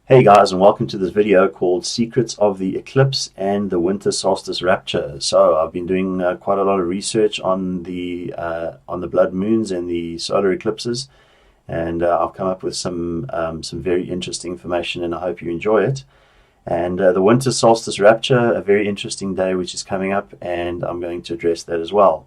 Hey guys, and welcome to this video called Secrets of the Eclipse and the Winter Solstice Rapture. So I've been doing quite a lot of research on the blood moons and the solar eclipses, and I've come up with some very interesting information, and I hope you enjoy it. And the Winter Solstice Rapture, a very interesting day which is coming up, and I'm going to address that as well.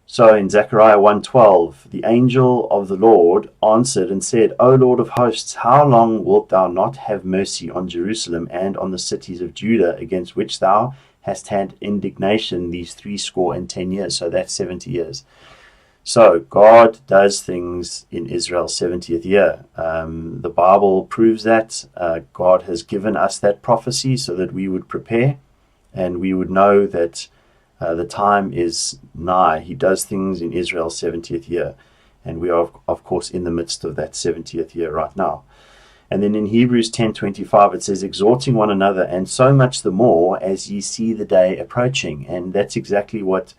So in Zechariah 1:12, the angel of the Lord answered and said, O Lord of hosts, how long wilt thou not have mercy on Jerusalem and on the cities of Judah, against which thou hast had indignation these 70 years? So that's 70 years. So God does things in Israel's 70th year. The Bible proves that. God has given us that prophecy so that we would prepare and we would know that the time is nigh. He does things in Israel's 70th year. And we are, of course, in the midst of that 70th year right now. And then in Hebrews 10:25, it says, exhorting one another, and so much the more as ye see the day approaching. And that's exactly what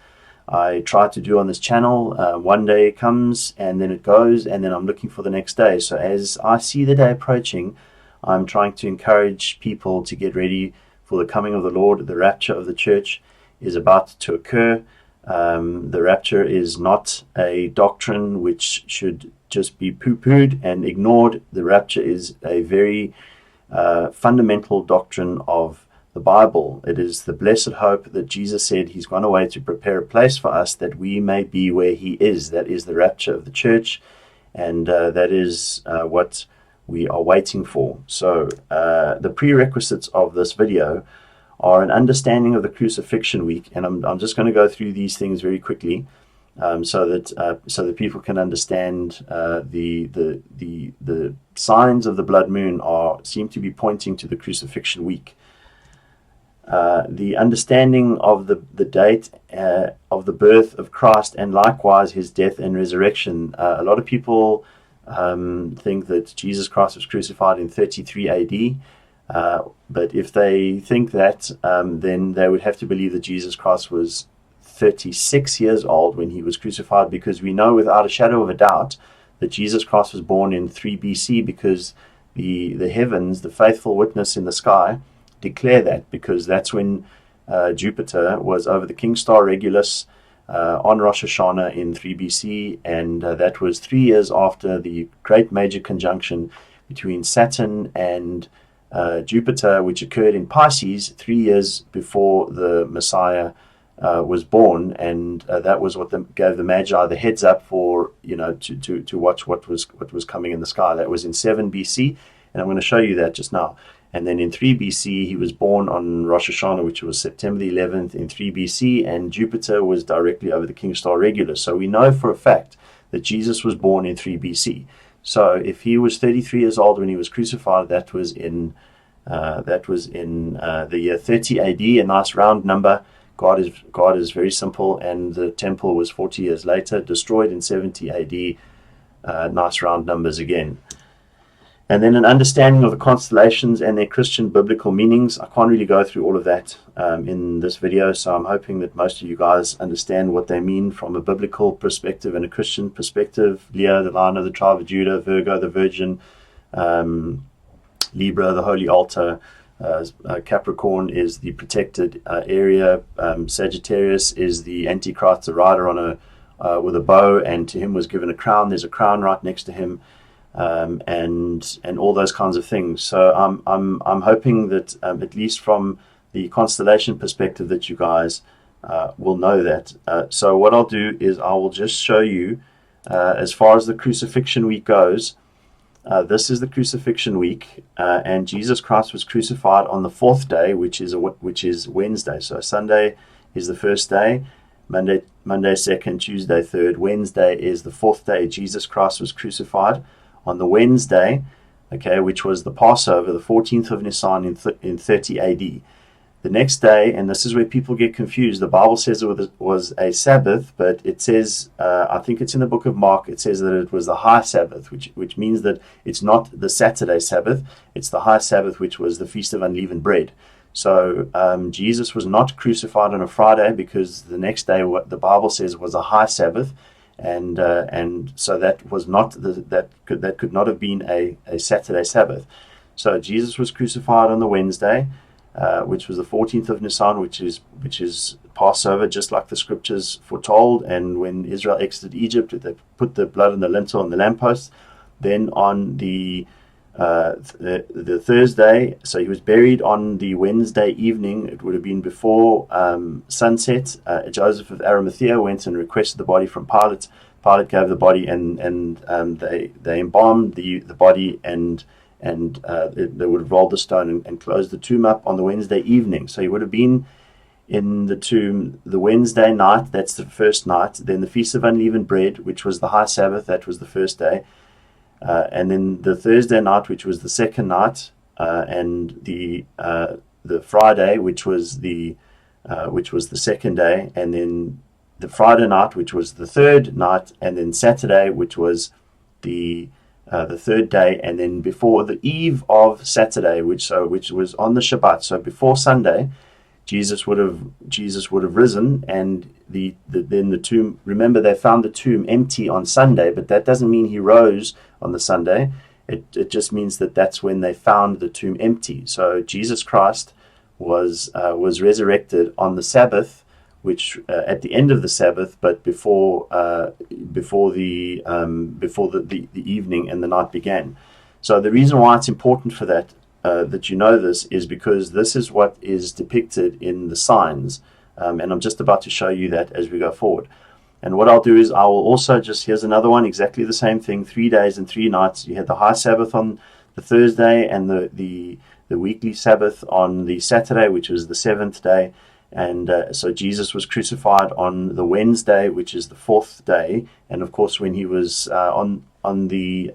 I try to do on this channel. One day comes, and then it goes, and then I'm looking for the next day. So as I see the day approaching, I'm trying to encourage people to get ready for the coming of the Lord. The rapture of the church is about to occur. The rapture is not a doctrine which should just be poo-pooed and ignored. The rapture is a very fundamental doctrine of the Bible. It is the blessed hope that Jesus said he's gone away to prepare a place for us that we may be where he is. That is the rapture of the church, and that is what we are waiting for. So the prerequisites of this video are an understanding of the Crucifixion week, and I'm just going to go through these things very quickly, so that people can understand the signs of the blood moon seem to be pointing to the Crucifixion week. The understanding of the date of the birth of Christ, and likewise his death and resurrection. A lot of people think that Jesus Christ was crucified in 33 AD. But if they think that, then they would have to believe that Jesus Christ was 36 years old when he was crucified, because we know without a shadow of a doubt that Jesus Christ was born in 3 BC, because the heavens, the faithful witness in the sky, declare that, because that's when Jupiter was over the King Star Regulus on Rosh Hashanah in 3 BC, and that was 3 years after the great major conjunction between Saturn and Jupiter, which occurred in Pisces 3 years before the Messiah was born, and that was what gave the Magi the heads up for, to watch what was coming in the sky. That was in 7 BC, and I'm going to show you that just now. And then in 3 BC, he was born on Rosh Hashanah, which was September the 11th in 3 BC, and Jupiter was directly over the King Star Regulus. So we know for a fact that Jesus was born in 3 BC. So if he was 33 years old when he was crucified, that was in the year 30 AD, a nice round number. God is very simple, and the temple was 40 years later, destroyed in 70 AD. Nice round numbers again. And then an understanding of the constellations and their Christian biblical meanings. I can't really go through all of that in this video, so I'm hoping that most of you guys understand what they mean from a biblical perspective and a Christian perspective. Leo, the Lion of the tribe of Judah; Virgo, the Virgin; Libra, the Holy Altar; Capricorn is the protected area; Sagittarius is the Antichrist, the rider on with a bow, and to him was given a crown. There's a crown right next to him. And all those kinds of things. So I'm hoping that at least from the constellation perspective that you guys will know that. So what I'll do is I will just show you as far as the Crucifixion week goes. This is the Crucifixion week, and Jesus Christ was crucified on the 4th day, which is Wednesday. So Sunday is the first day, Monday 2nd, Tuesday 3rd, Wednesday is the 4th day. Jesus Christ was crucified on the Wednesday, which was the Passover, the 14th of Nisan in 30 AD. The next day, and this is where people get confused, the Bible says it was a Sabbath, but it says, I think it's in the book of Mark, it says that it was the high Sabbath, which means that it's not the Saturday Sabbath, it's the high Sabbath, which was the Feast of Unleavened Bread. So Jesus was not crucified on a Friday, because the next day, what the Bible says, was a high Sabbath. And so that was not that could not have been a Saturday Sabbath. So Jesus was crucified on the Wednesday, which was the 14th of Nisan, which is Passover, just like the scriptures foretold. And when Israel exited Egypt, they put the blood on the lintel and the lampposts. Then on the Thursday, so he was buried on the Wednesday evening. It would have been before sunset. Joseph of Arimathea went and requested the body from Pilate. Pilate gave the body, and they embalmed the body, and they would have rolled the stone and closed the tomb up on the Wednesday evening. So he would have been in the tomb the Wednesday night. That's the first night. Then the Feast of Unleavened Bread, which was the high Sabbath. That was the first day. And then the Thursday night, which was the second night, and the Friday, which was the second day, and then the Friday night, which was the third night, and then Saturday, which was the third day, and then before the eve of Saturday, which was on the Shabbat. So before Sunday, Jesus would have risen, and then the tomb. Remember, they found the tomb empty on Sunday, but that doesn't mean he rose on the Sunday. It just means that that's when they found the tomb empty. So Jesus Christ was resurrected on the Sabbath, which at the end of the Sabbath, but before the evening and the night began. So the reason why it's important for that you know this is because this is what is depicted in the signs, and I'm just about to show you that as we go forward. And what I'll do is I will also here's another one, exactly the same thing, 3 days and 3 nights. You had the high Sabbath on the Thursday, and the weekly Sabbath on the Saturday, which was the 7th day. And so Jesus was crucified on the Wednesday, which is the 4th day. And of course, when he was on the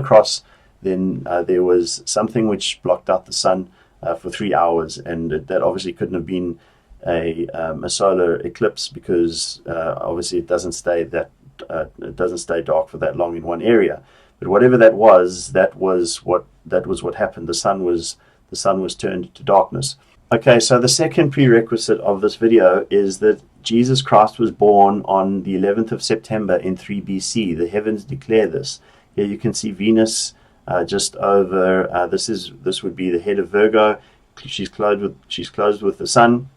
cross, then there was something which blocked out the sun for 3 hours, and that obviously couldn't have been a solar eclipse, because obviously it doesn't stay dark for that long in one area. But whatever that was what happened. The sun was turned to darkness. Okay, so the second prerequisite of this video is that Jesus Christ was born on the 11th of September in 3 BC. The heavens declare this. Here you can see Venus just over. This would be the head of Virgo. She's clothed with the sun,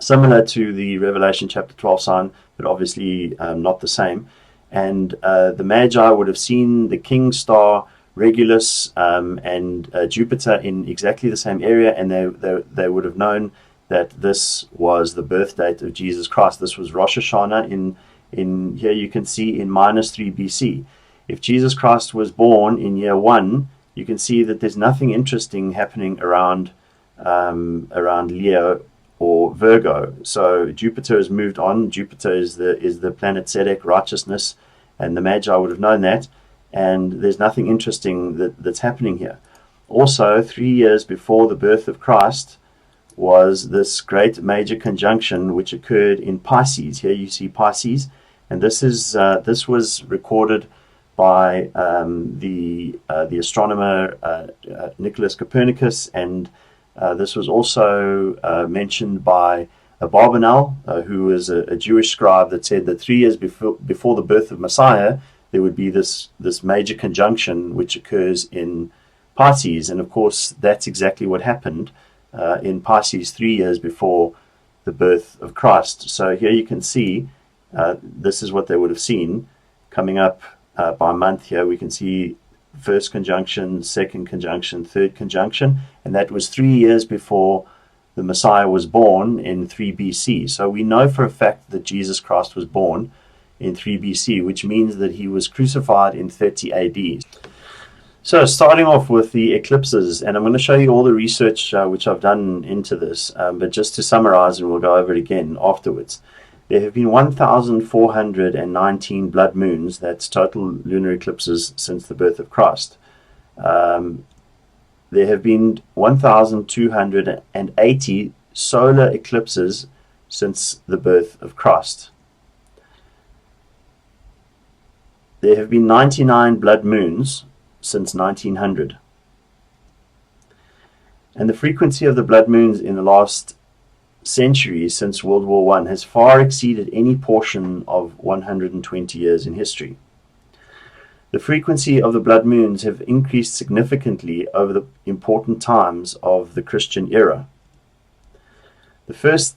similar to the Revelation chapter 12 sign, but obviously not the same. And the Magi would have seen the king star Regulus and Jupiter in exactly the same area, and they would have known that this was the birth date of Jesus Christ. This was Rosh Hashanah in here you can see in -3 BC. If Jesus Christ was born in year 1, you can see that there's nothing interesting happening around Leo or Virgo. So Jupiter has moved on. Jupiter is the planet Tzedek, righteousness, and the Magi would have known that. And there's nothing interesting that's happening here. Also, 3 years before the birth of Christ was this great major conjunction which occurred in Pisces. Here you see Pisces, and this was recorded by the astronomer Nicholas Copernicus, and this was also mentioned by Abarbanel, who was a Jewish scribe, that said that 3 years before the birth of Messiah, there would be this major conjunction which occurs in Pisces. And of course, that's exactly what happened in Pisces 3 years before the birth of Christ. So here you can see this is what they would have seen coming up by month. Here we can see first conjunction, second conjunction, third conjunction, and that was 3 years before the Messiah was born in 3 BC. So we know for a fact that Jesus Christ was born in 3 BC, which means that he was crucified in 30 AD. So starting off with the eclipses, and I'm going to show you all the research which I've done into this, but just to summarize, and we'll go over it again afterwards. There have been 1,419 blood moons, that's total lunar eclipses, since the birth of Christ. There have been 1,280 solar eclipses since the birth of Christ. There have been 99 blood moons since 1900. And the frequency of the blood moons in the last century, since World War I, has far exceeded any portion of 120 years in history. The frequency of the blood moons have increased significantly over the important times of the Christian era. The first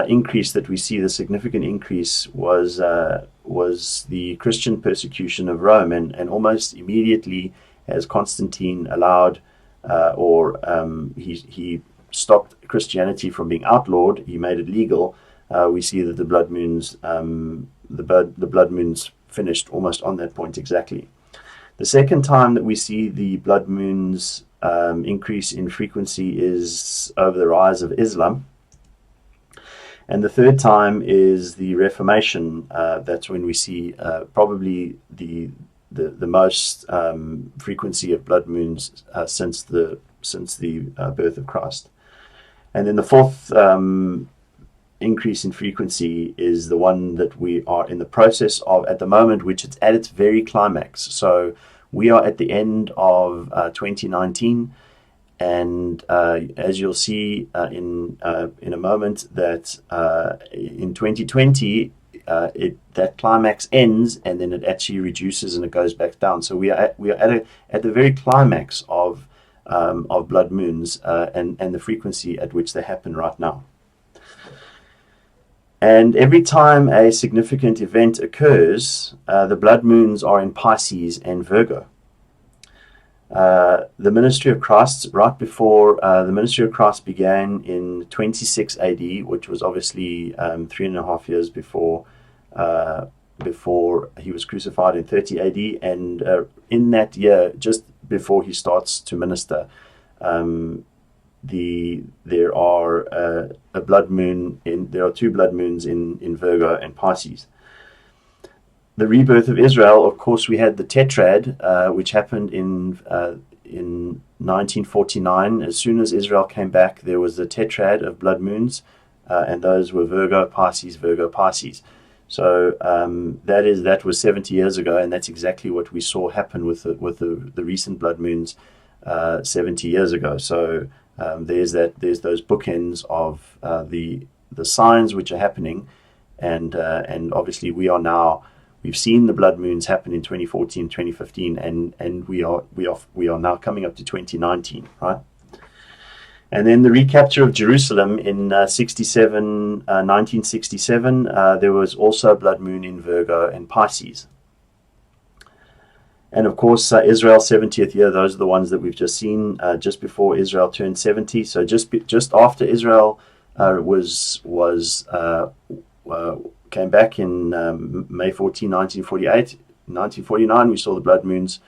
increase that we see, the significant increase, was the Christian persecution of Rome, and almost immediately, as Constantine allowed, he stopped Christianity from being outlawed, he made it legal. We see that the blood moons, the blood moons finished almost on that point exactly. The second time that we see the blood moons increase in frequency is over the rise of Islam. And the third time is the Reformation. That's when we see probably the most frequency of blood moons since the birth of Christ. And then the fourth increase in frequency is the one that we are in the process of at the moment, which is at its very climax. So we are at the end of 2019, and as you'll see in a moment, that in 2020 that climax ends, and then it actually reduces and it goes back down. So we are at the very climax of blood moons and the frequency at which they happen right now. And every time a significant event occurs, the blood moons are in Pisces and Virgo. The ministry of Christ, right before the ministry of Christ began in 26 AD, which was obviously 3.5 years before he was crucified in 30 AD, and in that year, just before he starts to minister, there are two blood moons in Virgo and Pisces. The rebirth of Israel, of course, we had the tetrad, which happened in 1949. As soon as Israel came back, there was the tetrad of blood moons, and those were Virgo, Pisces, Virgo, Pisces. So that was 70 years ago, and that's exactly what we saw happen with the recent blood moons 70 years ago. So there's those bookends of the signs which are happening, and obviously we've seen the blood moons happen in 2014, 2015, and we are now coming up to 2019, right? And then the recapture of Jerusalem in 1967, there was also a blood moon in Virgo and Pisces. And of course, Israel's 70th year, those are the ones that we've just seen, just before Israel turned 70. So just after Israel came back in May 14, 1948. 1949, we saw the blood moons,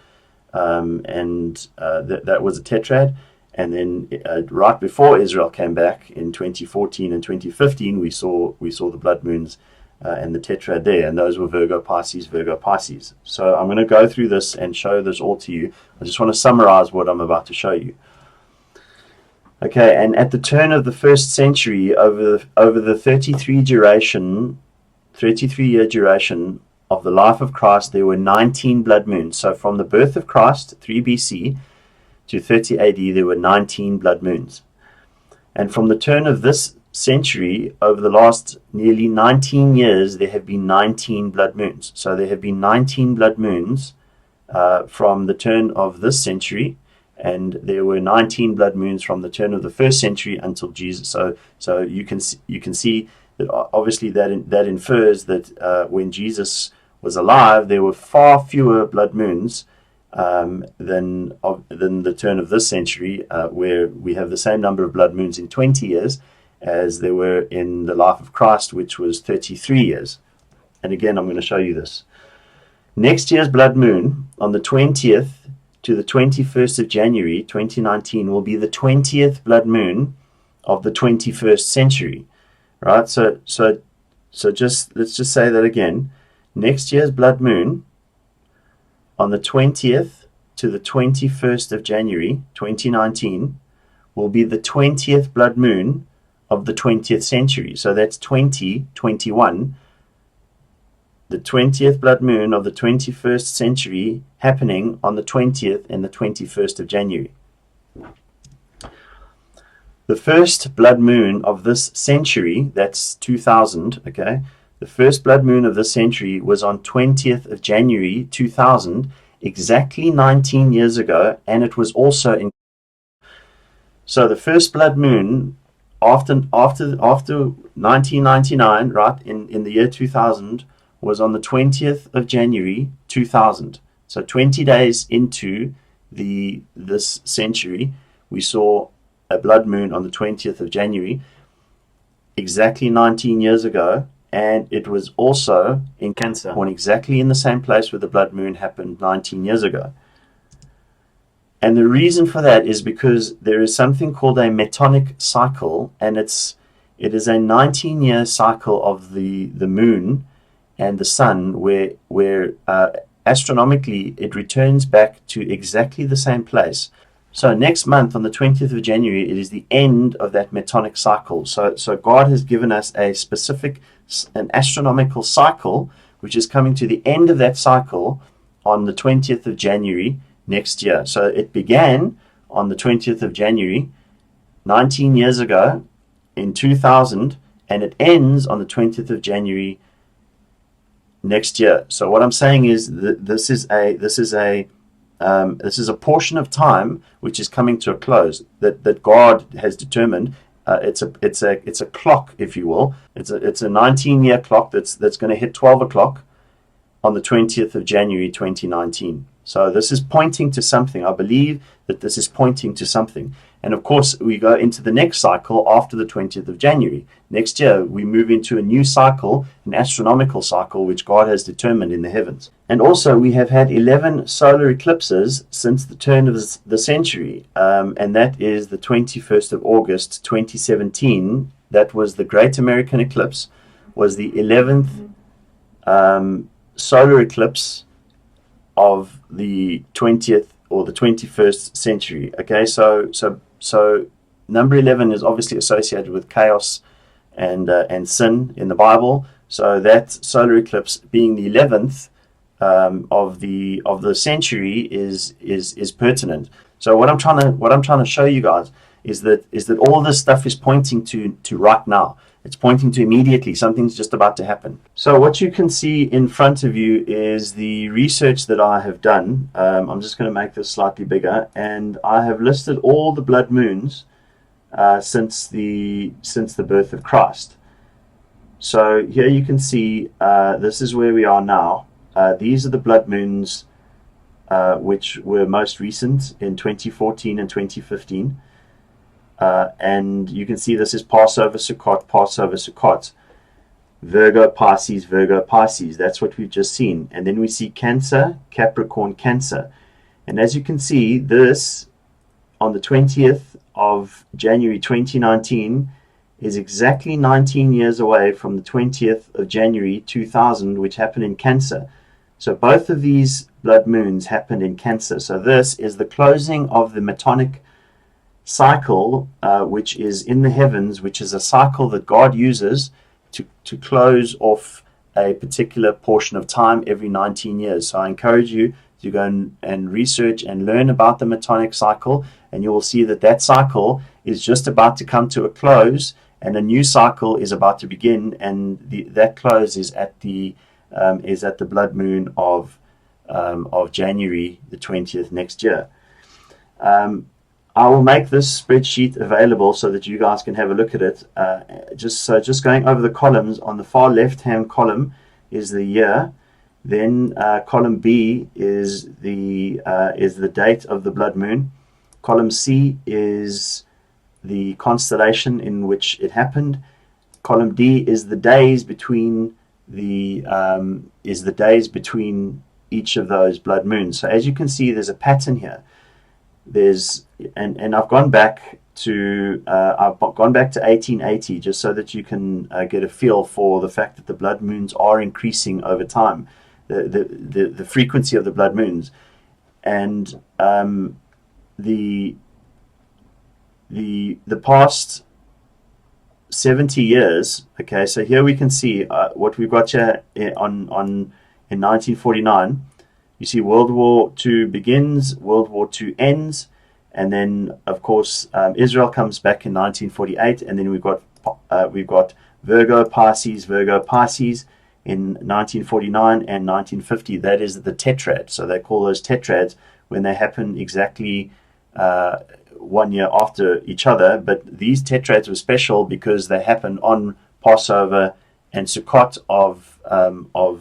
and that was a tetrad. And then right before Israel came back in 2014 and 2015, we saw the blood moons and the tetrad there, and those were Virgo, Pisces, Virgo, Pisces. So I'm going to go through this and show this all to you. I just want to summarize what I'm about to show you. Okay, and at the turn of the first century, over the 33-year duration of the life of Christ, there were 19 blood moons. So from the birth of Christ, 3 BC, to 30 AD, there were 19 blood moons. And from the turn of this century, over the last nearly 19 years, there have been 19 blood moons. So there have been 19 blood moons from the turn of this century, and there were 19 blood moons from the turn of the first century until Jesus. So you can see that obviously that infers that when Jesus was alive, there were far fewer blood moons than the turn of this century, where we have the same number of blood moons in 20 years as there were in the life of Christ, which was 33 years. And again, I'm going to show you this. Next year's blood moon, on the 20th to the 21st of January 2019, will be the 20th blood moon of the 21st century. Right? So let's just say that again. Next year's blood moon, on the 20th to the 21st of January 2019, will be the 20th blood moon of the 20th century. So that's 2021. The 20th blood moon of the 21st century happening on the 20th and the 21st of January. The first blood moon of this century, that's 2000, okay? The first blood moon of this century was on 20th of January 2000, exactly 19 years ago, and it was also in. So the first blood moon after 1999, right, in the year 2000, was on the 20th of January 2000. So 20 days into this century, we saw a blood moon on the 20th of January, exactly 19 years ago, and it was also in Cancer, born exactly in the same place where the blood moon happened 19 years ago. And the reason for that is because there is something called a metonic cycle, and it is a 19-year cycle of the moon and the sun, where astronomically it returns back to exactly the same place. So next month, on the 20th of January, it is the end of that metonic cycle. So God has given us a specific, an astronomical cycle, which is coming to the end of that cycle on the 20th of January next year. So it began on the 20th of January, 19 years ago, in 2000, and it ends on the 20th of January next year. So what I'm saying is that this is a portion of time which is coming to a close that God has determined. It's a clock, if you will. It's a 19-year clock that's going to hit 12 o'clock on the 20th of January 2019. So this is pointing to something. I believe that this is pointing to something. And of course, we go into the next cycle after the 20th of January. Next year, we move into a new cycle, an astronomical cycle, which God has determined in the heavens. And also, we have had 11 solar eclipses since the turn of the century. And that is the 21st of August, 2017. That was the Great American Eclipse, was the 11th solar eclipse of the 20th or the 21st century. Okay, so number 11 is obviously associated with chaos and sin in the Bible. So that solar eclipse, being the 11th of the century, is pertinent. So what I'm trying to show you guys is that all this stuff is pointing to right now. It's pointing to immediately. Something's just about to happen. So what you can see in front of you is the research that I have done. I'm just going to make this slightly bigger, and I have listed all the blood moons since the birth of Christ. So here you can see this is where we are now. These are the blood moons which were most recent in 2014 and 2015. And you can see this is Passover, Sukkot, Passover, Sukkot, Virgo, Pisces, Virgo, Pisces. That's what we've just seen. And then we see Cancer, Capricorn, Cancer. And as you can see, this on the 20th of January 2019 is exactly 19 years away from the 20th of January 2000, which happened in Cancer. So both of these blood moons happened in Cancer. So this is the closing of the metonic cycle, which is in the heavens, which is a cycle that God uses to close off a particular portion of time every 19 years. So I encourage you to go and research and learn about the metonic cycle, and you will see that cycle is just about to come to a close, and a new cycle is about to begin, and that close is at the blood moon of January the 20th next year. I will make this spreadsheet available so that you guys can have a look at it. Just going over the columns, on the far left-hand column is the year. Then column B is the date of the blood moon. Column C is the constellation in which it happened. Column D is the days between each of those blood moons. So as you can see, there's a pattern here. I've gone back to 1880 just so that you can get a feel for the fact that the blood moons are increasing over time, the frequency of the blood moons, and the past 70 years. Okay, so here we can see what we've got here in 1949. You see World War II begins, World War II ends, and then, of course, Israel comes back in 1948, and then we've got Virgo, Pisces, in 1949 and 1950. That is the tetrad. So they call those tetrads when they happen exactly 1 year after each other. But these tetrads were special because they happen on Passover and Sukkot of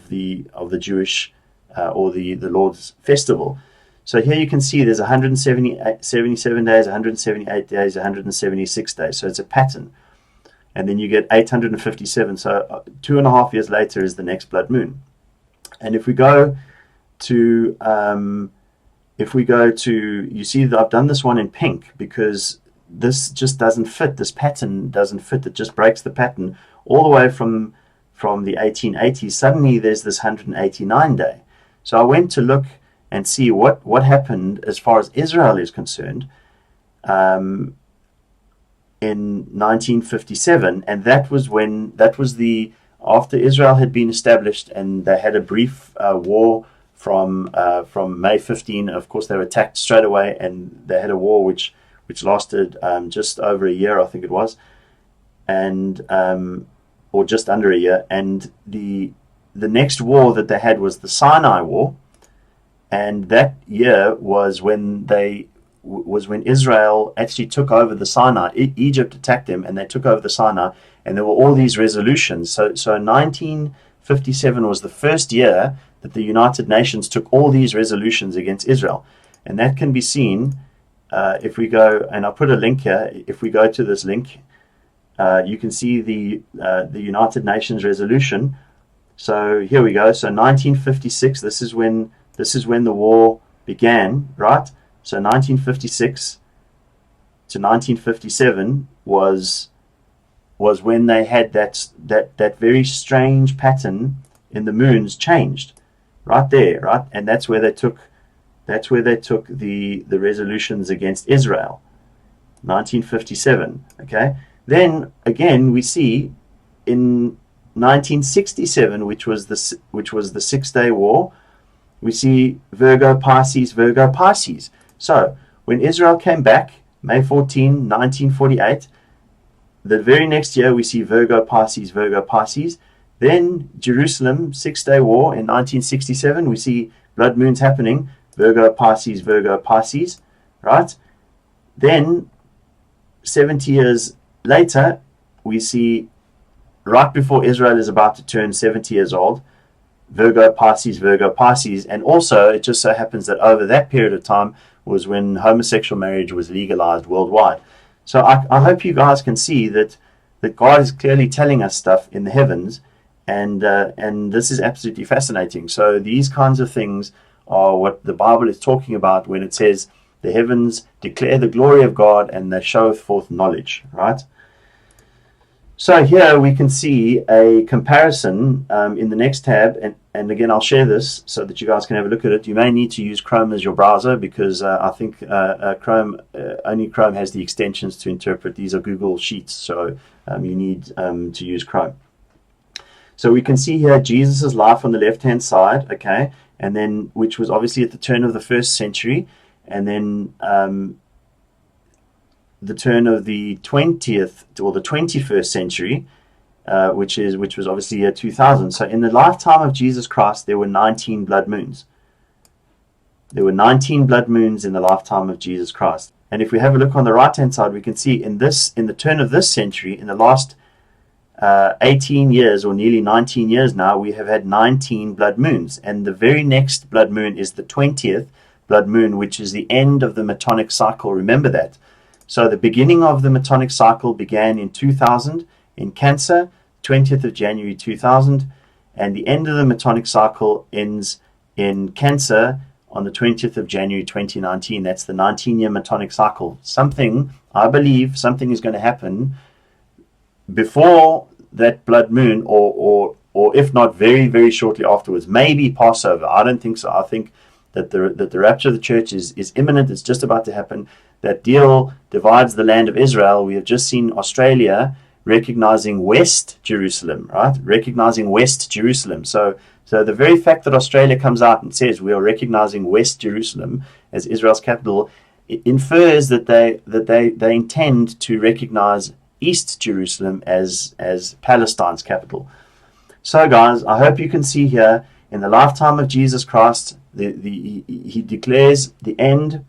the Jewish or the Lord's festival. So here you can see there's 177 days, 178 days, 176 days. So it's a pattern. And then you get 857. So 2.5 years later is the next blood moon. And if we go to, you see that I've done this one in pink because this just doesn't fit. This pattern doesn't fit. It just breaks the pattern all the way from the 1880s. Suddenly there's this 189 day. So I went to look and see what happened as far as Israel is concerned in 1957, and that was after Israel had been established, and they had a brief war from May 15. Of course, they were attacked straight away, and they had a war which lasted just over a year, I think it was, and or just under a year. And the next war that they had was the Sinai War. And that year was when Israel actually took over the Sinai. Egypt attacked them, and they took over the Sinai. And there were all these resolutions. So 1957 was the first year that the United Nations took all these resolutions against Israel. And that can be seen if we go, and I'll put a link here. If we go to this link, you can see the United Nations resolution. So here we go. So 1956. This is when the war began, right? So 1956 to 1957 was when they had that very strange pattern in the moons changed, right there, right? And that's where they took the resolutions against Israel, 1957. Okay. Then again we see in 1967, which was the 6-day war. We see Virgo, Pisces, Virgo, Pisces. So when Israel came back, May 14, 1948, the very next year we see Virgo, Pisces, Virgo, Pisces. Then Jerusalem, 6-day war in 1967, we see blood moons happening, Virgo, Pisces, Virgo, Pisces, right? Then 70 years later, we see right before Israel is about to turn 70 years old, Virgo, Pisces, Virgo, Pisces. And also, it just so happens that over that period of time was when homosexual marriage was legalized worldwide. So I hope you guys can see that God is clearly telling us stuff in the heavens, and this is absolutely fascinating. So these kinds of things are what the Bible is talking about when it says the heavens declare the glory of God and they show forth knowledge, right? So here we can see a comparison in the next tab, and again I'll share this so that you guys can have a look at it. You may need to use Chrome as your browser because I think only Chrome has the extensions to interpret. These are Google Sheets, so you need to use Chrome. So we can see here Jesus' life on the left-hand side, okay, and then which was obviously at the turn of the 1st century, and then the turn of the 20th or the 21st century, which was obviously year 2000. So in the lifetime of Jesus Christ, there were 19 blood moons. There were 19 blood moons in the lifetime of Jesus Christ. And if we have a look on the right-hand side, we can see in the turn of this century, in the last 18 years or nearly 19 years now, we have had 19 blood moons. And the very next blood moon is the 20th blood moon, which is the end of the Metonic cycle. Remember that. So the beginning of the Metonic cycle began in 2000 in Cancer, 20th of January 2000, and the end of the Metonic cycle ends in Cancer on the 20th of January 2019. That's the 19-year Metonic cycle. I believe something is going to happen before that blood moon, or if not very, very shortly afterwards. Maybe Passover. I don't think so. I think that the rapture of the church is imminent. It's just about to happen. That deal divides the land of Israel. We have just seen Australia recognizing West Jerusalem, right? Recognizing West Jerusalem. So the very fact that Australia comes out and says we are recognizing West Jerusalem as Israel's capital, it infers that they intend to recognize East Jerusalem as Palestine's capital. So guys, I hope you can see here, in the lifetime of Jesus Christ, he declares the end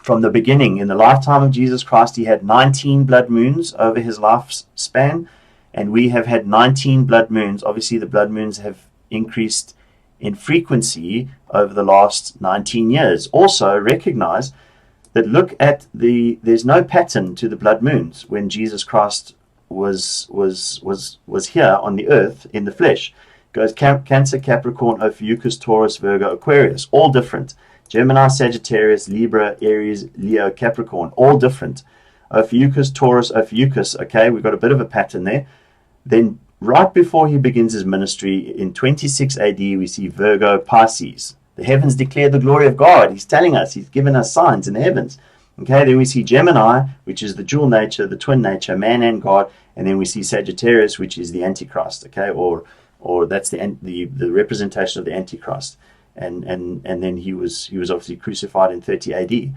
from the beginning. In the lifetime of Jesus Christ, he had 19 blood moons over his lifespan, and we have had 19 blood moons. Obviously, the blood moons have increased in frequency over the last 19 years. Also, recognize that there's no pattern to the blood moons when Jesus Christ was here on the earth in the flesh. It goes Cancer, Capricorn, Ophiuchus, Taurus, Virgo, Aquarius, all different. Gemini, Sagittarius, Libra, Aries, Leo, Capricorn, all different. Ophiuchus, Taurus, Ophiuchus, okay, we've got a bit of a pattern there. Then right before he begins his ministry in 26 AD, we see Virgo, Pisces. The heavens declare the glory of God. He's telling us, he's given us signs in the heavens. Okay, then we see Gemini, which is the dual nature, the twin nature, man and God, and then we see Sagittarius, which is the Antichrist, okay, or that's the representation of the Antichrist. And then he was obviously crucified in 30 AD.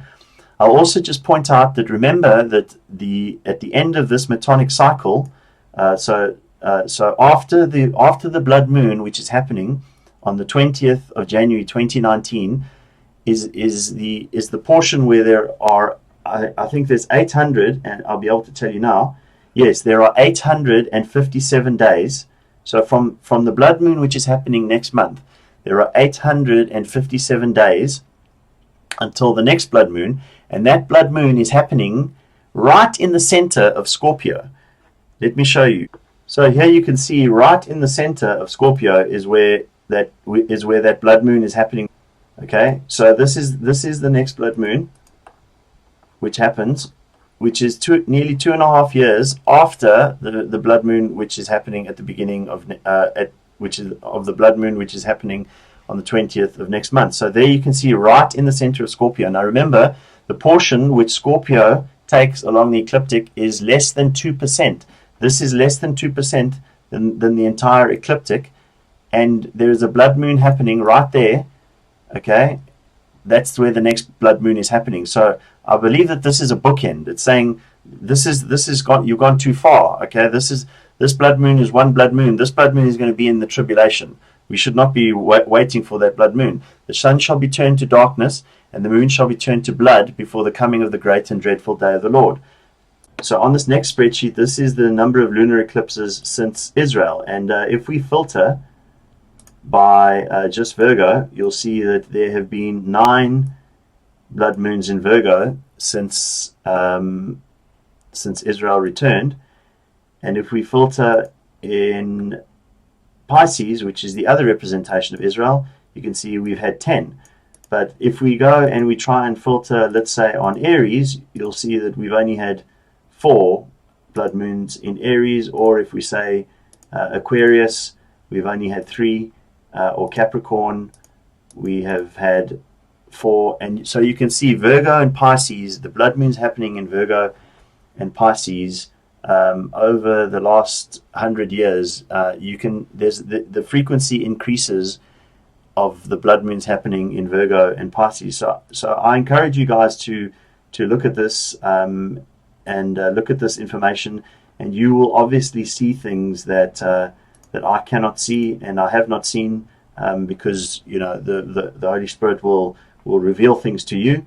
I'll also just point out that, remember that at the end of this Metonic cycle, so after the blood moon, which is happening on the 20th of January 2019, is the portion where there are, I think there's 800, and I'll be able to tell you now. Yes, there are 857 days. So from the blood moon, which is happening next month, there are 857 days until the next blood moon, and that blood moon is happening right in the center of Scorpio. Let me show you. So here you can see right in the center of Scorpio is where that blood moon is happening. Okay, so this is the next blood moon, which happens, which is nearly 2.5 years after the blood moon, which is happening at the beginning of the blood moon, which is happening on the 20th of next month. So there you can see right in the center of Scorpio. Now remember, the portion which Scorpio takes along the ecliptic is less than 2%. This is less than 2% than the entire ecliptic, and there is a blood moon happening right there. Okay, that's where the next blood moon is happening. So I believe that this is a bookend. It's saying you've gone too far. Okay, this blood moon is one blood moon. This blood moon is going to be in the tribulation. We should not be waiting for that blood moon. The sun shall be turned to darkness, and the moon shall be turned to blood before the coming of the great and dreadful day of the Lord. So on this next spreadsheet, this is the number of lunar eclipses since Israel. And if we filter by just Virgo, you'll see that there have been 9 blood moons in Virgo since Israel returned. And if we filter in Pisces, which is the other representation of Israel, you can see we've had 10. But if we go and we try and filter, let's say, on Aries, you'll see that we've only had 4 blood moons in Aries. Or if we say Aquarius, we've only had 3. Or Capricorn, we have had 4. And so you can see Virgo and Pisces, the blood moons happening in Virgo and Pisces over the last 100 years. There's the frequency increases of the blood moons happening in Virgo and Pisces. So I encourage you guys to look at this and look at this information, and you will obviously see things that I cannot see and I have not seen, because the Holy Spirit will reveal things to you,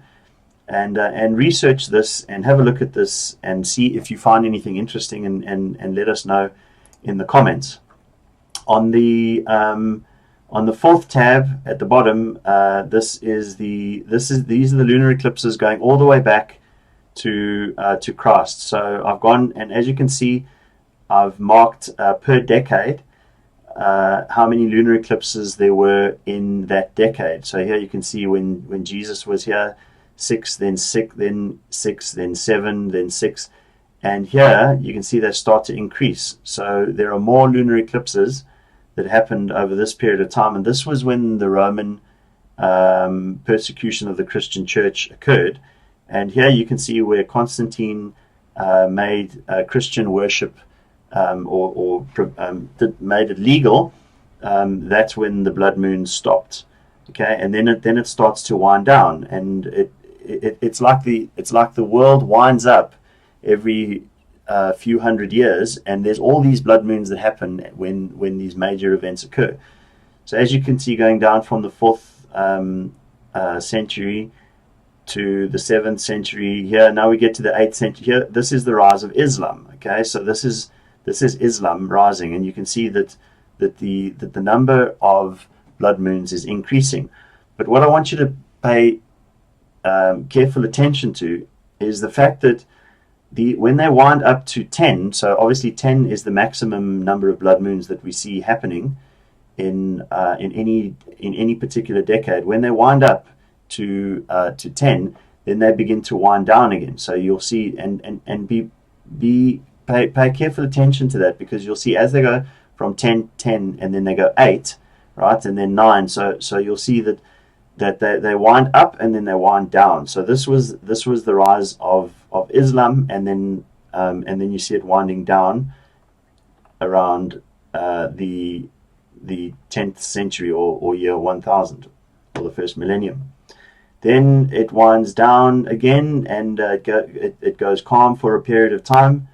and research this and have a look at this and see if you find anything interesting, and let us know in the comments. On the 4th tab at the bottom, these are the lunar eclipses going all the way back to Christ. So I've gone, and as you can see, I've marked per decade how many lunar eclipses there were in that decade. So here you can see when Jesus was here, 6, then 6, then 6, then 7, then 6, and here you can see they start to increase. So there are more lunar eclipses that happened over this period of time, and this was when the Roman persecution of the Christian church occurred. And here you can see where Constantine made Christian worship made it legal. That's when the blood moon stopped. Okay, and then it starts to wind down, and it's like the world winds up every a few hundred years, and there's all these blood moons that happen when these major events occur. So as you can see, going down from the 4th century to the 7th century here, now we get to the 8th century here. This is the rise of Islam. Okay, so this is Islam rising, and you can see that the number of blood moons is increasing. But what I want you to pay careful attention to is the fact that when they wind up to 10, so obviously 10 is the maximum number of blood moons that we see happening in any particular decade. When they wind up to 10, then they begin to wind down again. So you'll see, and pay careful attention to that, because you'll see as they go from 10, and then they go 8, right, and then 9. So you'll see that they wind up and then they wind down. So this was the rise of Islam, and then you see it winding down around the 10th century or year 1000, or the first millennium. Then it winds down again, and it goes calm for a period of time,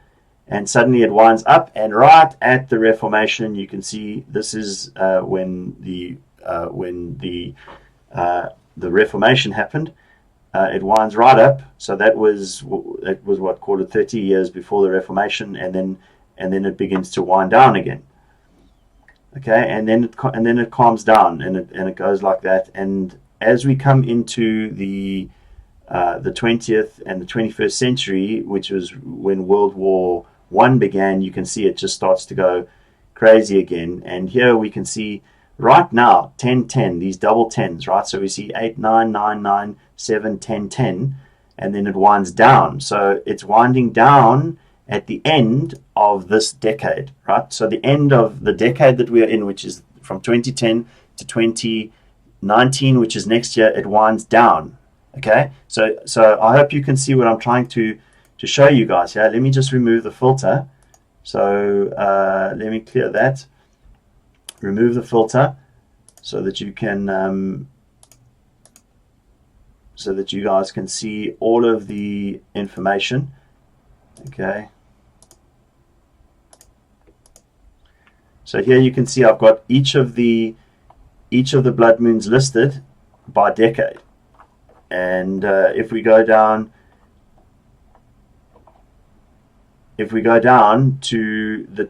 and suddenly it winds up, and right at the Reformation, you can see this is when the Reformation happened. It winds right up. So it was what, called it 30 years before the Reformation, and then it begins to wind down again. Okay, and then it calms down, and it goes like that. And as we come into the 20th and the 21st century, which was when World War I began, you can see it just starts to go crazy again. And here we can see right now 10, 10, these double tens, right? So we see 8, 9, 9, 9, 7, 10, 10, and then it winds down. So it's winding down at the end of this decade, right? So the end of the decade that we are in, which is from 2010 to 2019, which is next year, it winds down. Okay, so I hope you can see what I'm trying to show you guys here. Let me just remove the filter. So let me clear that. Remove the filter so that you can so that you guys can see all of the information. Okay. So here you can see I've got each of the blood moons listed by decade. And if we go down to the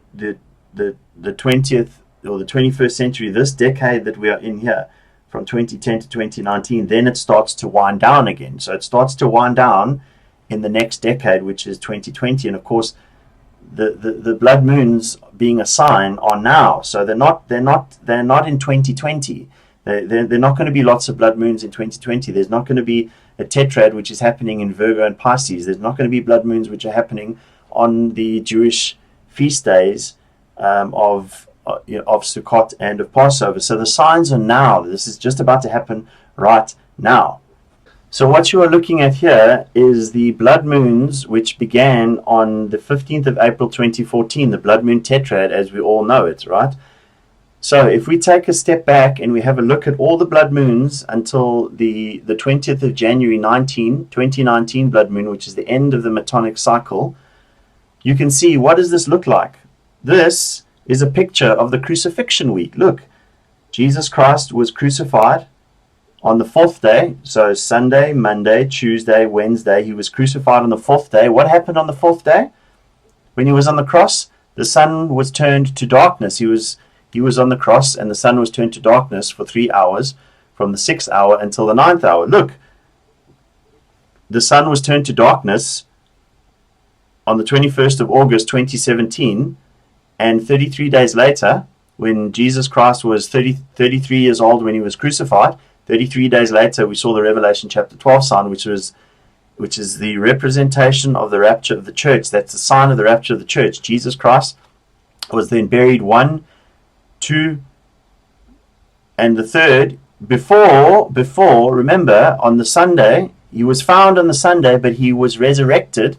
20th or the 21st century, this decade that we are in here, from 2010 to 2019, then it starts to wind down again. So it starts to wind down in the next decade, which is 2020. And of course, the blood moons being a sign are now. So they're not in 2020. They're not going to be lots of blood moons in 2020. There's not going to be a tetrad, which is happening in Virgo and Pisces. There's not going to be blood moons which are happening on the Jewish feast days of Sukkot and of Passover. So the signs are now. This is just about to happen right now. So what you are looking at here is the blood moons which began on the 15th of April 2014, the blood moon tetrad as we all know it, right? So if we take a step back and we have a look at all the blood moons until the 20th of January 2019 blood moon, which is the end of the Metonic cycle, you can see, what does this look like? This is a picture of the crucifixion week. Look, Jesus Christ was crucified on the 4th day. So Sunday, Monday, Tuesday, Wednesday, he was crucified on the 4th day. What happened on the 4th day? When he was on the cross, the sun was turned to darkness. He was on the cross, and the sun was turned to darkness for 3 hours, from the 6th hour until the 9th hour. Look, the sun was turned to darkness on the 21st of August 2017, and 33 days later, when Jesus Christ was 33 years old when he was crucified, 33 days later we saw the Revelation chapter 12 sign, which is the representation of the rapture of the church. That's the sign of the rapture of the church. Jesus Christ was then buried 1, 2, and the 3rd. Before, remember, on the Sunday, he was found on the Sunday, but he was resurrected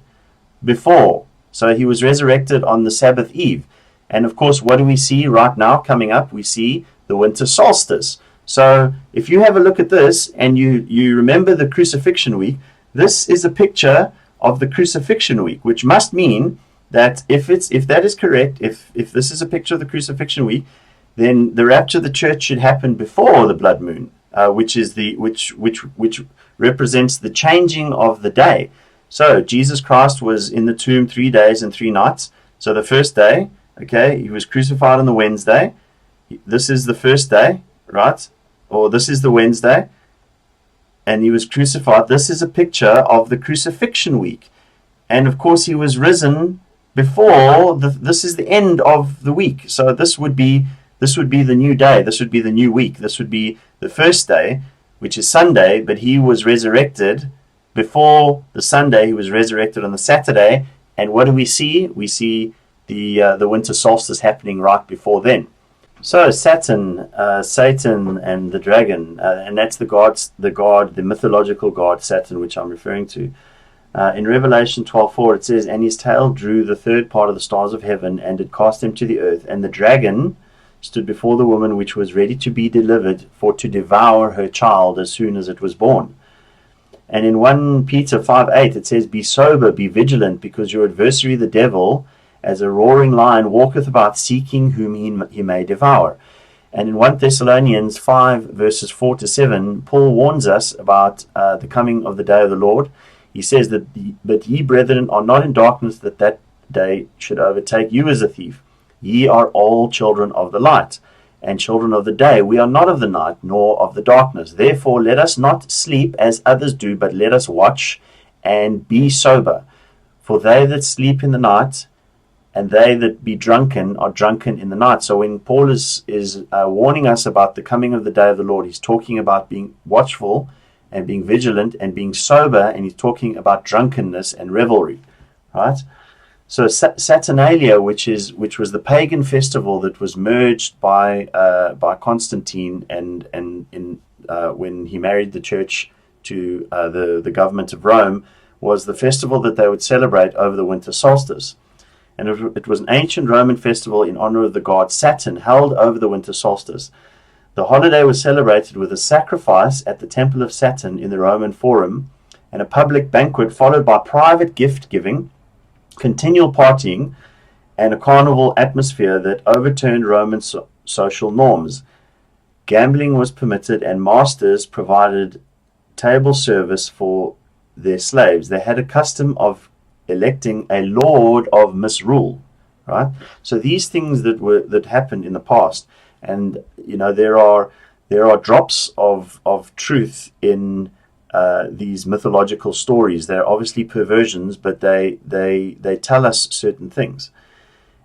before. So he was resurrected on the Sabbath eve. And of course, what do we see right now coming up? We see the winter solstice. So if you have a look at this and you remember the crucifixion week, this is a picture of the crucifixion week, which must mean that if that is correct, if this is a picture of the crucifixion week, then the rapture of the church should happen before the blood moon, which represents the changing of the day. So Jesus Christ was in the tomb 3 days and 3 nights. So the first day, okay, he was crucified on the Wednesday. This is the first day, right? Or this is the Wednesday, and he was crucified. This is a picture of the crucifixion week. And of course he was risen before this is the end of the week. So this would be the new day. This would be the new week. This would be the first day, which is Sunday, but he was resurrected before the Sunday. He was resurrected on the Saturday. And what do we see? We see the winter solstice happening right before then. So Saturn, Satan, and the dragon, and that's the mythological god Saturn, which I'm referring to. In Revelation 12:4, it says, "And his tail drew the third part of the stars of heaven, and did cast them to the earth. And the dragon stood before the woman which was ready to be delivered, for to devour her child as soon as it was born." And in 1 Peter 5:8, it says, "Be sober, be vigilant, because your adversary the devil, as a roaring lion, walketh about, seeking whom he may devour." And in 1 Thessalonians 5, verses 4 to 7, Paul warns us about the coming of the day of the Lord. He says that, "But ye, brethren, are not in darkness, that day should overtake you as a thief. Ye are all children of the light, and children of the day. We are not of the night, nor of the darkness. Therefore let us not sleep as others do, but let us watch and be sober. For they that sleep in the night, and they that be drunken, are drunken in the night." So when Paul is warning us about the coming of the day of the Lord, he's talking about being watchful and being vigilant and being sober, and he's talking about drunkenness and revelry, right? So Saturnalia, which was the pagan festival that was merged by Constantine, and when he married the church to the government of Rome, was the festival that they would celebrate over the winter solstice. And it was an ancient Roman festival in honor of the god Saturn, held over the winter solstice. The holiday was celebrated with a sacrifice at the temple of Saturn in the Roman Forum, and a public banquet followed by private gift-giving, continual partying, and a carnival atmosphere that overturned Roman social norms. Gambling was permitted, and masters provided table service for their slaves. They had a custom of electing a lord of misrule, right? So these things that happened in the past, and there are drops of truth in these mythological stories. They're obviously perversions, but they tell us certain things.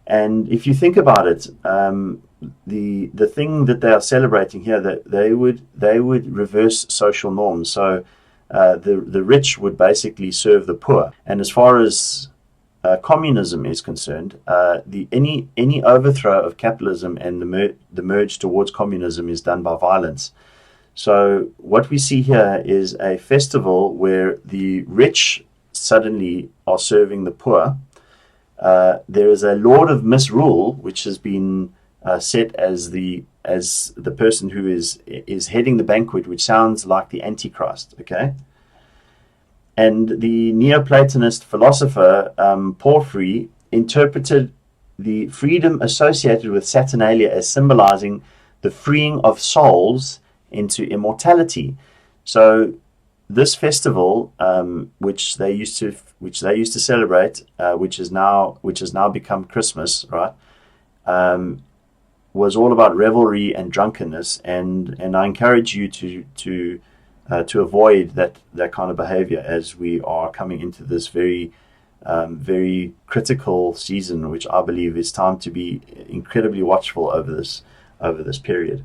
And if you think about it, the thing that they are celebrating here, that they would reverse social norms. So the rich would basically serve the poor. And as far as communism is concerned, any overthrow of capitalism and the merge towards communism is done by violence. So what we see here is a festival where the rich suddenly are serving the poor. There is a lord of misrule, which has been set as the person who is heading the banquet, which sounds like the Antichrist. Okay. And the Neoplatonist philosopher Porphyry interpreted the freedom associated with Saturnalia as symbolizing the freeing of souls into immortality. So this festival, which they used to celebrate, which has now become Christmas, right? Was all about revelry and drunkenness, and I encourage you to avoid that kind of behavior as we are coming into this very critical season, which I believe is time to be incredibly watchful over this period.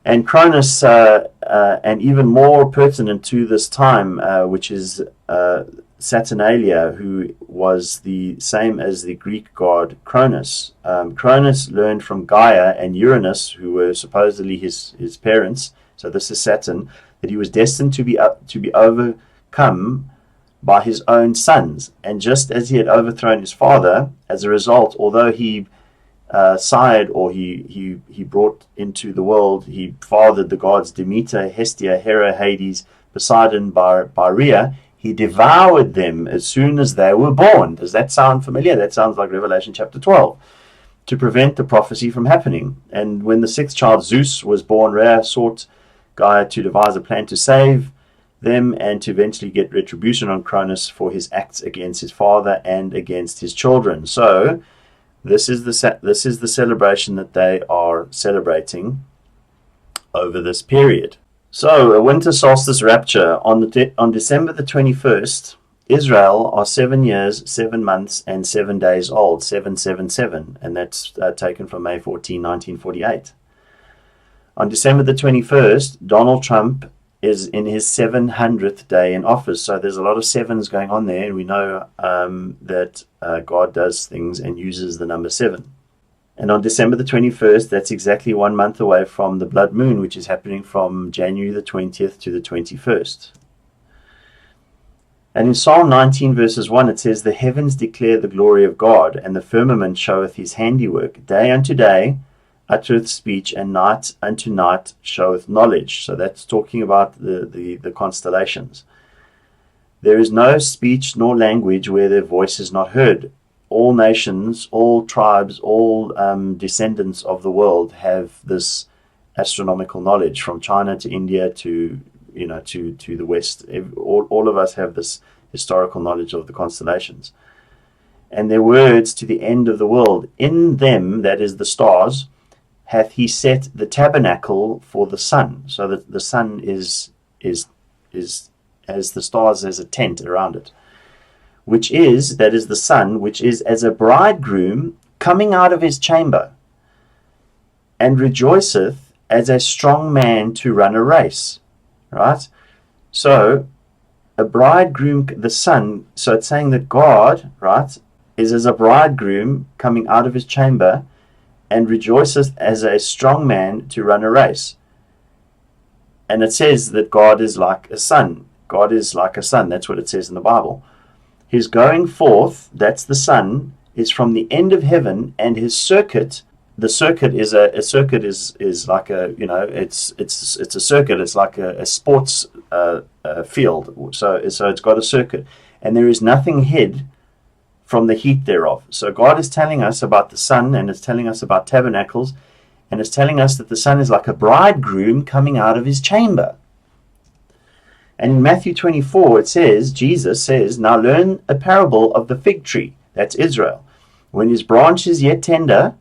And Chronus, and even more pertinent to this time, which is Saturnalia, who was the same as the Greek god Cronus. Cronus learned from Gaia and Uranus, who were supposedly his parents. So this is Saturn, that he was destined to be overcome by his own sons. And just as he had overthrown his father, as a result, although he sired, or he brought into the world, he fathered the gods Demeter, Hestia, Hera, Hades, Poseidon, by Rhea, He devoured them as soon as they were born. Does that sound familiar? That sounds like Revelation chapter 12. To prevent the prophecy from happening. And when the sixth child, Zeus, was born, Rhea sought Gaia to devise a plan to save them and to eventually get retribution on Cronus for his acts against his father and against his children. So this is the celebration that they are celebrating over this period. So a winter solstice rapture on December the 21st. Israel are 7 years, 7 months, and 7 days old, 777, and that's taken from May 14, 1948. On December the 21st, Donald Trump is in his 700th day in office. So there's a lot of sevens going on there, and we know that God does things and uses the number 7. And on December the 21st, that's exactly 1 month away from the blood moon, which is happening from January the 20th to the 21st. And in Psalm 19 verses 1 it says, "The heavens declare the glory of God, and the firmament showeth his handiwork. Day unto day uttereth speech, and night unto night showeth knowledge." So that's talking about the constellations. "There is no speech nor language where their voice is not heard." All nations, all tribes, all descendants of the world have this astronomical knowledge, from China to India to the West. All of us have this historical knowledge of the constellations. "And their words to the end of the world. In them," that is the stars, "hath he set the tabernacle for the sun." So that the sun is as the stars as a tent around it. That is the sun, which is as a bridegroom coming out of his chamber, and rejoiceth as a strong man to run a race. Right? So a bridegroom, the sun, so it's saying that God, right, is as a bridegroom coming out of his chamber and rejoiceth as a strong man to run a race. And it says that God is like a sun. God is like a sun. That's what it says in the Bible. His going forth, that's the sun, is from the end of heaven, and his circuit. The circuit is a circuit is like a it's a circuit. It's like a sports field. So it's got a circuit, and there is nothing hid from the heat thereof. So God is telling us about the sun, and it's telling us about tabernacles, and it's telling us that the sun is like a bridegroom coming out of his chamber. And in Matthew 24 it says, Jesus says, "Now learn a parable of the fig tree," that's Israel, "when his branch is yet tender."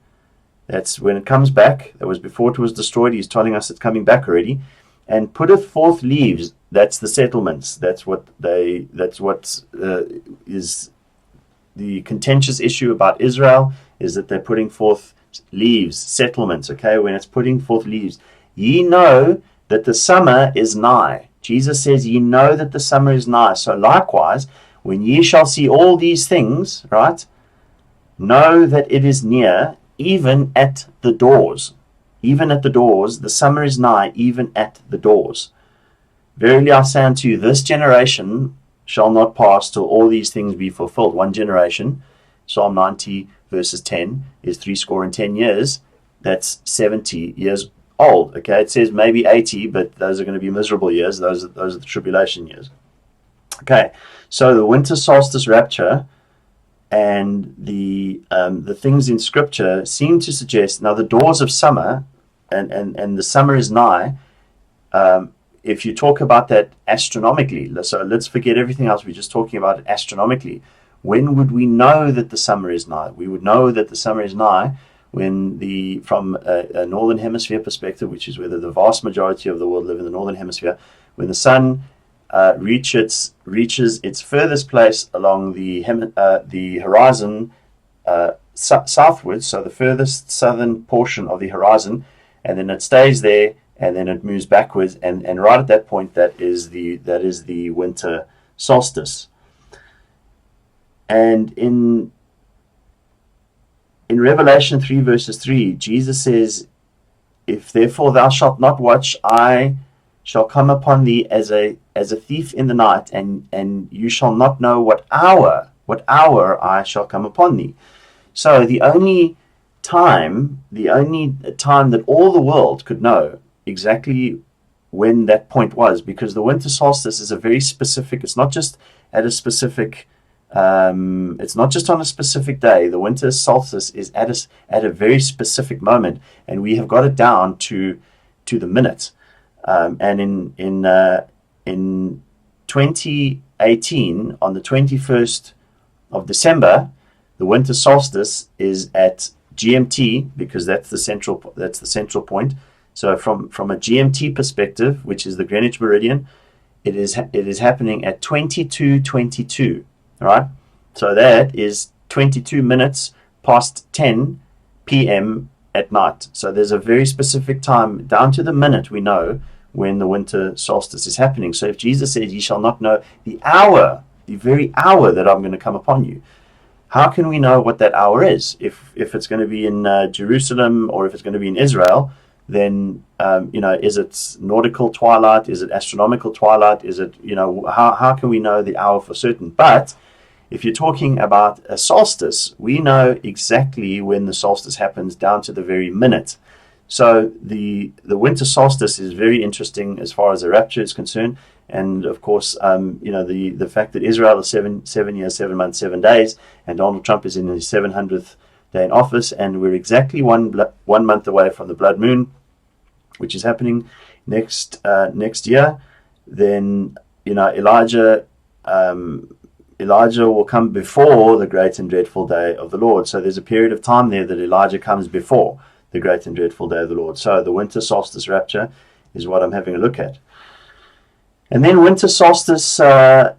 That's when it comes back. That was before it was destroyed. He's telling us it's coming back already. "And putteth forth leaves." That's the settlements. That's what is the contentious issue about Israel, is that they're putting forth leaves, settlements. Okay, when it's putting forth leaves. "Ye know that the summer is nigh." Jesus says, "Ye know that the summer is nigh." So likewise, when ye shall see all these things, right, know that it is near, even at the doors. Even at the doors, the summer is nigh, even at the doors. "Verily I say unto you, this generation shall not pass till all these things be fulfilled." One generation, Psalm 90 verses 10, is 70 years. That's 70 years old. Okay, it says maybe 80, but those are going to be miserable years. Those are the tribulation years. Okay, so the winter solstice rapture and the things in Scripture seem to suggest, now the doors of summer, and the summer is nigh. If you talk about that astronomically, so let's forget everything else, we're just talking about it astronomically. When would we know that the summer is nigh? We would know that the summer is nigh when from a northern hemisphere perspective, which is where the vast majority of the world live in the northern hemisphere, when the sun reaches its furthest place along the horizon southwards, so the furthest southern portion of the horizon, and then it stays there, and then it moves backwards, and right at that point, that is the winter solstice. And in Revelation 3 verses 3, Jesus says, "If therefore thou shalt not watch, I shall come upon thee as a thief in the night, and you shall not know what hour I shall come upon thee." So the only time that all the world could know exactly when that point was, because the winter solstice is a very specific. It's not just at a specific. It's not just on a specific day. The winter solstice is at a very specific moment, and we have got it down to the minute. And in 2018, on the 21st of December, the winter solstice is at GMT, because that's the central point. So from a GMT perspective, which is the Greenwich Meridian, it is happening at 22:22. All right, so that is 22 minutes past 10 p.m. at night. So there's a very specific time, down to the minute, we know when the winter solstice is happening. So if Jesus says, "Ye shall not know the hour, the very hour that I'm going to come upon you," how can we know what that hour is? If it's going to be in Jerusalem, or if it's going to be in Israel, then is it nautical twilight? Is it astronomical twilight? Is it, how can we know the hour for certain? But if you're talking about a solstice, we know exactly when the solstice happens, down to the very minute. So the winter solstice is very interesting as far as the rapture is concerned. And of course, the fact that Israel is 7 years, 7 months, 7 days, and Donald Trump is in his 700th day in office, and we're exactly one month away from the blood moon, which is happening next year. Then Elijah will come before the great and dreadful day of the Lord. So there's a period of time there that Elijah comes before the great and dreadful day of the Lord. So the winter solstice rapture is what I'm having a look at. And then winter solstice and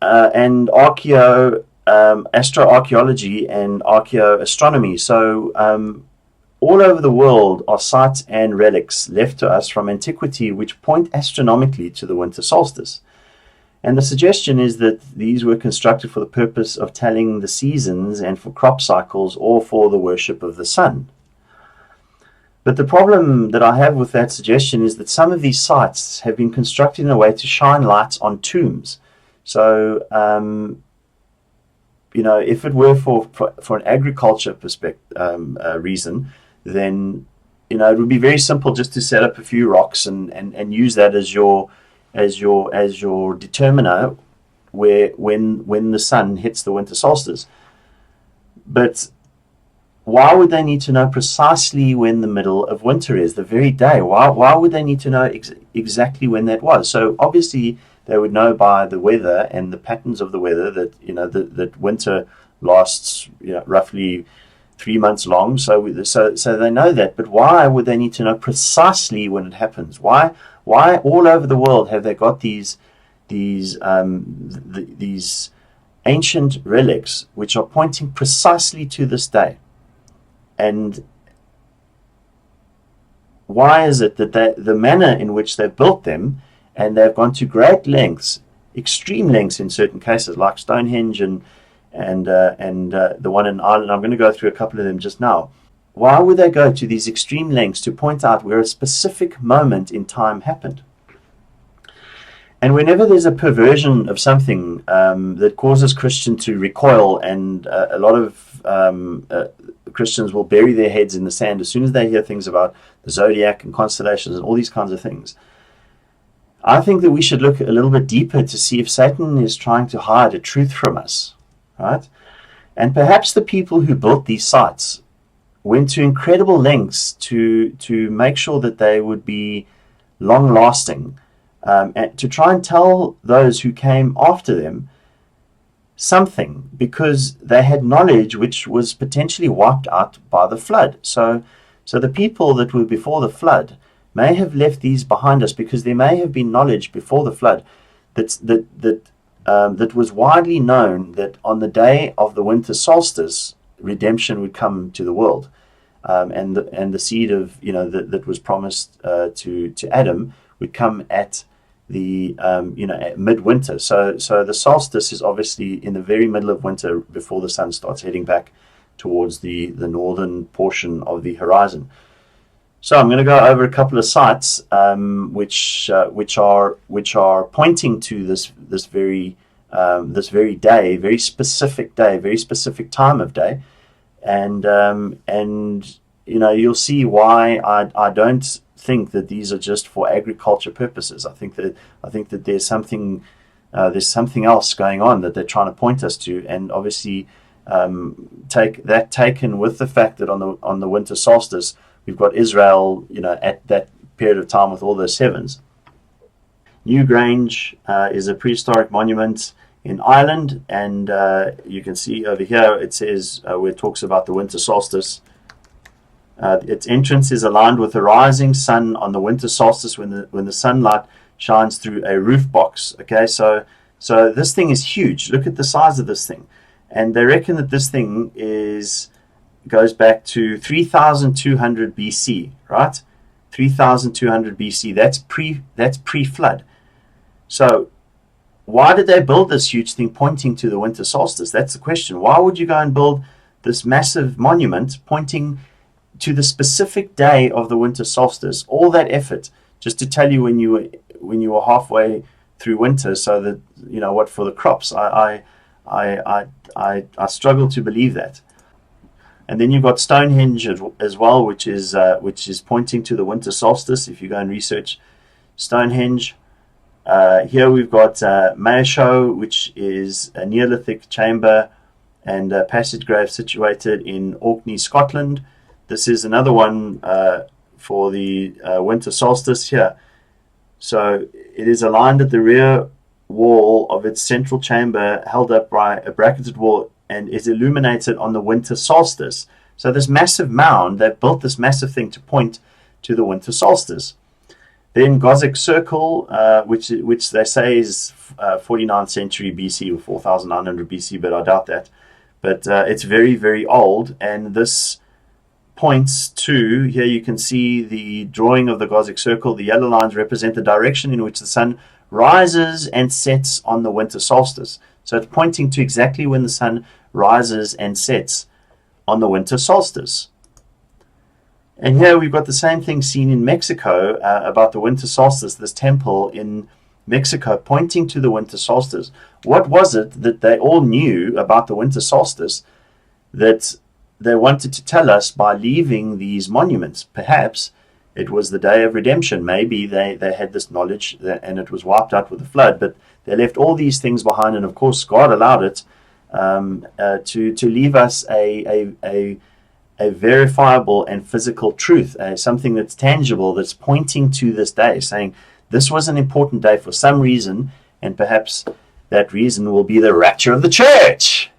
astroarcheology and archaeoastronomy. So all over the world are sites and relics left to us from antiquity which point astronomically to the winter solstice. And the suggestion is that these were constructed for the purpose of telling the seasons and for crop cycles, or for the worship of the sun. But the problem that I have with that suggestion is that some of these sites have been constructed in a way to shine lights on tombs. So, if it were for an agriculture reason, then it would be very simple just to set up a few rocks and use that as your determiner when the sun hits the winter solstice. But why would they need to know precisely when the middle of winter is, the very day? Why would they need to know exactly when that was? So obviously they would know by the weather and the patterns of the weather that that winter lasts roughly 3 months long. So they know that. But why would they need to know precisely when it happens? Why all over the world have they got these ancient relics which are pointing precisely to this day? And why is it that the manner in which they've built them, and they've gone to great lengths, extreme lengths in certain cases, like Stonehenge and the one in Ireland, I'm going to go through a couple of them just now. Why would they go to these extreme lengths to point out where a specific moment in time happened? And whenever there's a perversion of something that causes Christians to recoil, and a lot of Christians will bury their heads in the sand as soon as they hear things about the zodiac and constellations and all these kinds of things, I think that we should look a little bit deeper to see if Satan is trying to hide a truth from us, right? And perhaps the people who built these sites went to incredible lengths to make sure that they would be long-lasting, and to try and tell those who came after them something, because they had knowledge which was potentially wiped out by the flood. So the people that were before the flood may have left these behind us, because there may have been knowledge before the flood that was widely known, that on the day of the winter solstice, redemption would come to the world, and the seed of that was promised to Adam would come at the at midwinter. So the solstice is obviously in the very middle of winter, before the sun starts heading back towards the northern portion of the horizon. So I'm going to go over a couple of sites which are pointing to this very day, very specific day, very specific time of day, and you'll see why I don't think that these are just for agriculture purposes. I think that there's something else going on that they're trying to point us to, and obviously taken with the fact that on the winter solstice we've got Israel, at that period of time with all those sevens. Newgrange is a prehistoric monument in Ireland, and you can see over here it says where it talks about the winter solstice. Its entrance is aligned with the rising sun on the winter solstice when the sunlight shines through a roof box. Okay, so this thing is huge. Look at the size of this thing, and they reckon that this thing goes back to 3,200 BC, right? 3,200 BC. That's pre-flood. So why did they build this huge thing pointing to the winter solstice? That's the question. Why would you go and build this massive monument pointing to the specific day of the winter solstice? All that effort just to tell you when you were halfway through winter, so that for the crops. I struggle to believe that. And then you've got Stonehenge as well, which is pointing to the winter solstice. If you go and research Stonehenge, here we've got Maeshowe, which is a Neolithic chamber and passage grave situated in Orkney, Scotland. This is another one for the winter solstice here. So it is aligned at the rear wall of its central chamber, held up by a bracketed wall, and is illuminated on the winter solstice. So this massive mound, they've built this massive thing to point to the winter solstice. Then Gothic Circle, which they say is 49th century BC or 4,900 BC, but I doubt that. But it's very, very old, and this points to, here you can see the drawing of the Gothic Circle. The yellow lines represent the direction in which the sun rises and sets on the winter solstice. So it's pointing to exactly when the sun rises and sets on the winter solstice. And here we've got the same thing seen in Mexico about the winter solstice, this temple in Mexico pointing to the winter solstice. What was it that they all knew about the winter solstice that they wanted to tell us by leaving these monuments? Perhaps it was the day of redemption. Maybe they had this knowledge and it was wiped out with the flood, but they left all these things behind, and of course God allowed it to leave us a verifiable and physical truth, something that's tangible, that's pointing to this day, saying this was an important day for some reason, and perhaps that reason will be the rapture of the church.